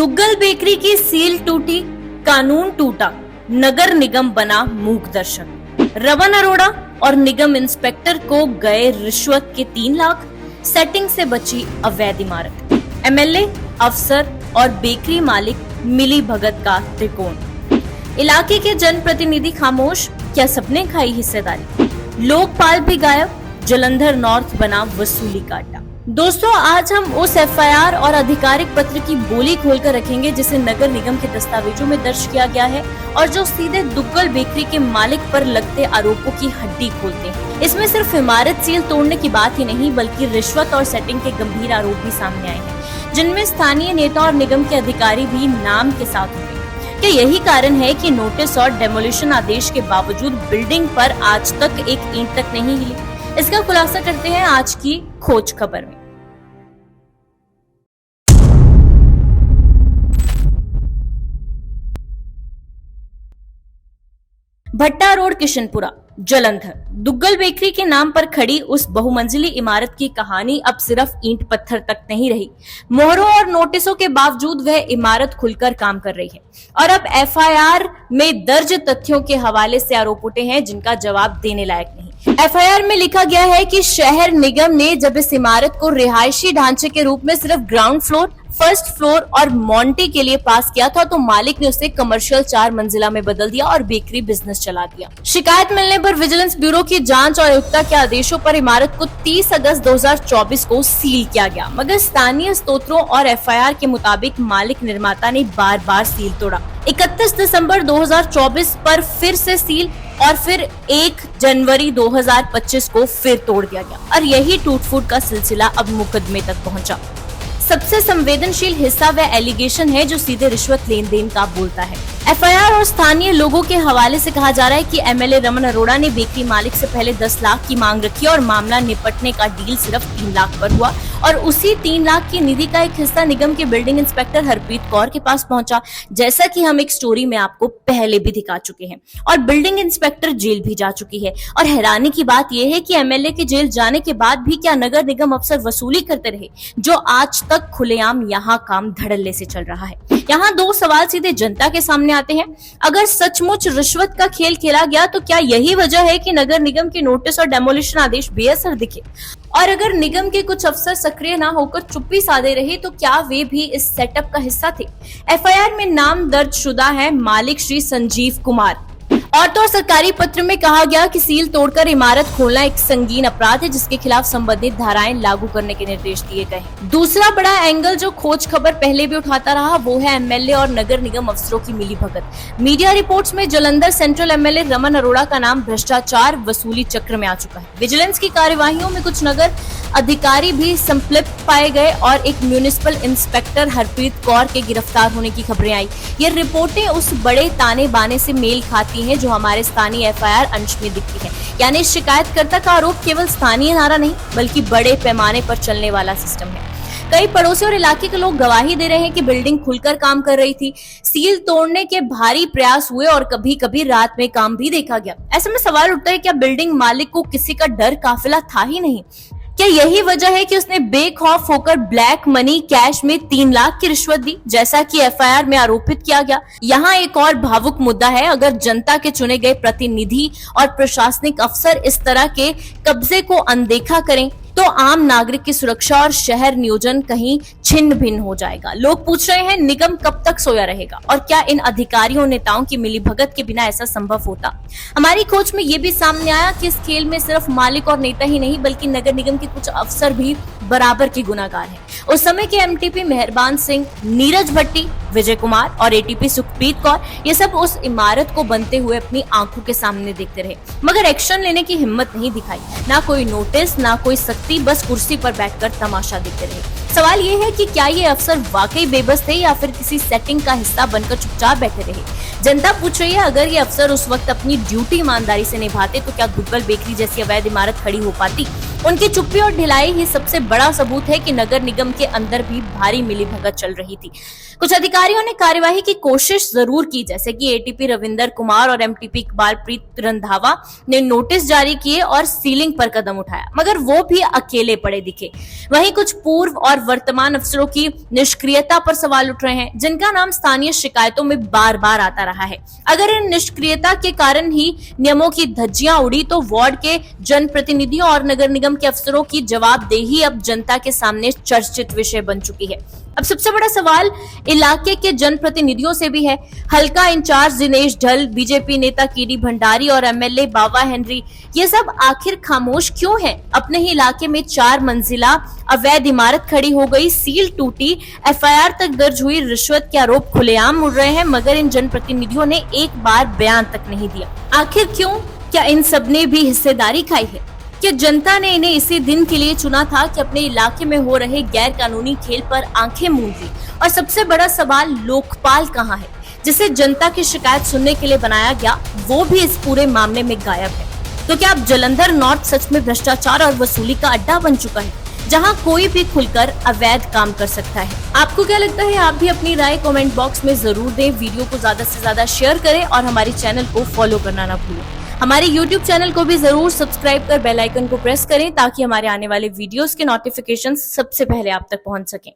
Duggal bakery की seal टूटी, कानून टूटा, नगर निगम बना मूक दर्शक। रमन अरोड़ा और निगम इंस्पेक्टर को गए रिश्वत के 3 लाख, सेटिंग से बची अवैध इमारत। एमएलए, अफसर और बेकरी मालिक मिली भगत का त्रिकोण। इलाके के जनप्रतिनिधि खामोश, क्या सबने खाई हिस्सेदारी? लोकपाल भी गायब, जलंधर नॉर्थ बना वसूली का अड्डा। दोस्तों, आज हम उस एफआईआर और आधिकारिक पत्र की बोली खोलकर रखेंगे जिसे नगर निगम के दस्तावेजों में दर्ज किया गया है और जो सीधे दुग्गल बेकरी के मालिक पर लगते आरोपों की हड्डी खोलते हैं। इसमें सिर्फ इमारत सील तोड़ने की बात ही नहीं बल्कि रिश्वत और सेटिंग के गंभीर आरोप भी सामने आए हैं, जिनमें स्थानीय नेता और निगम के अधिकारी भी नाम के साथ हुए। क्या यही कारण है कि नोटिस और डेमोलिशन आदेश के बावजूद बिल्डिंग पर आज तक एक ईंट तक नहीं हिली? इसका खुलासा करते हैं आज की खोज खबर में। भट्टा रोड, किशनपुरा, जलंधर। दुग्गल बेकरी के नाम पर खड़ी उस बहुमंजिली इमारत की कहानी अब सिर्फ ईंट पत्थर तक नहीं रही। मोहरों और नोटिसों के बावजूद वह इमारत खुलकर काम कर रही है और अब एफआईआर में दर्ज तथ्यों के हवाले से आरोप उठे हैं जिनका जवाब देने लायक नहीं। एफआईआर में लिखा गया है कि शहर निगम ने जब इस इमारत को रिहायशी ढांचे के रूप में सिर्फ ग्राउंड फ्लोर, फर्स्ट फ्लोर और मॉन्टी के लिए पास किया था तो मालिक ने उसे कमर्शियल 4 मंजिला में बदल दिया और बेकरी बिजनेस चला दिया। शिकायत मिलने पर विजिलेंस ब्यूरो की जांच और आयुक्ता के आदेशों पर इमारत को 30 अगस्त 2024 को सील किया गया, मगर स्थानीय स्त्रोतों और एफआईआर के मुताबिक मालिक निर्माता ने बार बार सील तोड़ा। 31 दिसंबर 2024 पर फिर से सील और फिर 1 जनवरी 2025 को फिर तोड़ दिया गया और यही टूट फूट का सिलसिला अब मुकदमे तक पहुंचा। सबसे संवेदनशील हिस्सा वह एलिगेशन है जो सीधे रिश्वत लेन देन का बोलता है। एफआईआर और स्थानीय लोगों के हवाले से कहा जा रहा है कि एमएलए रमन अरोड़ा ने बेकरी मालिक से पहले 10 लाख की मांग रखी और मामला निपटने का डील सिर्फ 3 लाख पर हुआ और उसी 3 लाख की निधि का एक हिस्सा निगम के बिल्डिंग इंस्पेक्टर हरप्रीत कौर के पास पहुंचा, जैसा कि हम एक स्टोरी में आपको पहले भी दिखा चुके हैं। और बिल्डिंग इंस्पेक्टर जेल भी जा चुकी है और हैरानी की बात यह है कि एमएलए के जेल जाने के बाद भी क्या नगर निगम अफसर वसूली करते रहे, जो आज तक खुलेआम यहाँ काम धड़ल्ले से चल रहा है। यहाँ 2 सवाल सीधे जनता के सामने आते हैं। अगर सचमुच रिश्वत का खेल खेला गया तो क्या यही वजह है कि नगर निगम के नोटिस और डेमोलिशन आदेश बेअसर दिखे? और अगर निगम के कुछ अफसर सक्रिय ना होकर चुप्पी साधे रहे तो क्या वे भी इस सेटअप का हिस्सा थे? एफआईआर में नाम दर्ज शुदा है मालिक श्री संजीव कुमार और तो सरकारी पत्र में कहा गया कि सील तोड़कर इमारत खोलना एक संगीन अपराध है जिसके खिलाफ संबंधित धाराएं लागू करने के निर्देश दिए गए हैं। दूसरा बड़ा एंगल जो खोज खबर पहले भी उठाता रहा वो है एमएलए और नगर निगम अफसरों की मिलीभगत। मीडिया रिपोर्ट्स में जलंधर सेंट्रल एमएलए रमन अरोड़ा का नाम भ्रष्टाचार वसूली चक्र में आ चुका है। विजिलेंस की कार्यवाहियों में कुछ नगर अधिकारी भी संलिप्त पाए गए और एक म्युनिसिपल इंस्पेक्टर हरप्रीत कौर के गिरफ्तार होने की खबरें आई। ये रिपोर्टें उस बड़े ताने बाने से मेल खाती हैं जो हमारे स्थानीय एफआईआर अंश में दिखती है। यानी शिकायतकर्ता का आरोप केवल स्थानीय नारा नहीं बल्कि बड़े पैमाने पर चलने वाला सिस्टम है। कई पड़ोसी और इलाके के लोग गवाही दे रहे हैं कि बिल्डिंग खुलकर काम कर रही थी, सील तोड़ने के भारी प्रयास हुए और कभी कभी रात में काम भी देखा गया। ऐसे में सवाल उठता है क्या बिल्डिंग मालिक को किसी का डर काफिला था ही नहीं? क्या यही वजह है कि उसने बेखौफ होकर ब्लैक मनी कैश में 3 लाख की रिश्वत दी, जैसा कि एफआईआर में आरोपित किया गया? यहाँ एक और भावुक मुद्दा है। अगर जनता के चुने गए प्रतिनिधि और प्रशासनिक अफसर इस तरह के कब्जे को अनदेखा करें तो आम नागरिक की सुरक्षा और शहर नियोजन कहीं छिन्न भिन्न हो जाएगा। लोग पूछ रहे हैं निगम कब तक सोया रहेगा और क्या इन अधिकारियों नेताओं की मिलीभगत के बिना ऐसा संभव होता? हमारी खोज में ये भी सामने आया कि इस खेल में सिर्फ मालिक और नेता ही नहीं बल्कि नगर निगम के कुछ अफसर भी बराबर के गुनाहगार हैं। उस समय के एमटीपी मेहरबान सिंह, नीरज भट्टी, विजय कुमार और एटीपी सुखप्रीत कौर, ये सब उस इमारत को बनते हुए अपनी आंखों के सामने देखते रहे मगर एक्शन लेने की हिम्मत नहीं दिखाई। ना कोई नोटिस, ना कोई सख्ती, बस कुर्सी पर बैठकर तमाशा देखते रहे। सवाल ये है कि क्या ये अफसर वाकई बेबस थे या फिर किसी सेटिंग का हिस्सा बनकर चुपचाप बैठे रहे? जनता पूछ रही है अगर ये अफसर उस वक्त अपनी ड्यूटी ईमानदारी से निभाते तो क्या दुग्गल बेकरी जैसी अवैध इमारत खड़ी हो पाती? उनकी चुप्पी और ढिलाई ही सबसे बड़ा सबूत है कि नगर निगम के अंदर भी भारी मिलीभगत चल रही थी। कुछ अधिकारियों ने कार्यवाही की कोशिश जरूर की, जैसे कि एटीपी रविंदर कुमार और एमटीपी इकबालप्रीत रंधावा ने नोटिस जारी किए और सीलिंग पर कदम उठाया, मगर वो भी अकेले पड़े दिखे। वहीं कुछ पूर्व और और वर्तमान अफसरों की निष्क्रियता पर सवाल उठ रहे हैं, जिनका नाम स्थानीय शिकायतों में बार बार आता रहा है। अगर इन निष्क्रियता के कारण ही नियमों की धज्जियां उड़ी तो वार्ड के जनप्रतिनिधियों और नगर निगम के अफसरों की जवाबदेही अब जनता के सामने चर्चित विषय बन चुकी है। अब सबसे बड़ा सवाल इलाके के जनप्रतिनिधियों से भी है। हल्का इंचार्ज दिनेश ढल, बीजेपी नेता कीडी भंडारी और एमएलए बाबा हेनरी, ये सब आखिर खामोश क्यों हैं? अपने ही इलाके में 4 मंजिला अवैध इमारत खड़ी हो गई, सील टूटी, एफआईआर तक दर्ज हुई, रिश्वत के आरोप खुलेआम उड़ रहे हैं, मगर इन जनप्रतिनिधियों ने एक बार बयान तक नहीं दिया। आखिर क्यों? क्या इन सब ने भी हिस्सेदारी खाई है? क्या जनता ने इन्हें इसी दिन के लिए चुना था कि अपने इलाके में हो रहे गैर कानूनी खेल पर आंखें मूंद ली? और सबसे बड़ा सवाल, लोकपाल कहाँ है, जिसे जनता की शिकायत सुनने के लिए बनाया गया, वो भी इस पूरे मामले में गायब है। तो क्या अब जालंधर नॉर्थ सच में भ्रष्टाचार और वसूली का अड्डा बन चुका है, जहां कोई भी खुलकर अवैध काम कर सकता है? आपको क्या लगता है? आप भी अपनी राय कमेंट बॉक्स में जरूर दें। वीडियो को ज्यादा से ज्यादा शेयर करें और हमारे चैनल को फॉलो करना ना भूलें। हमारे YouTube चैनल को भी जरूर सब्सक्राइब कर बेल आइकन को प्रेस करें ताकि हमारे आने वाले वीडियोस के नोटिफिकेशंस सबसे पहले आप तक पहुंच सकें।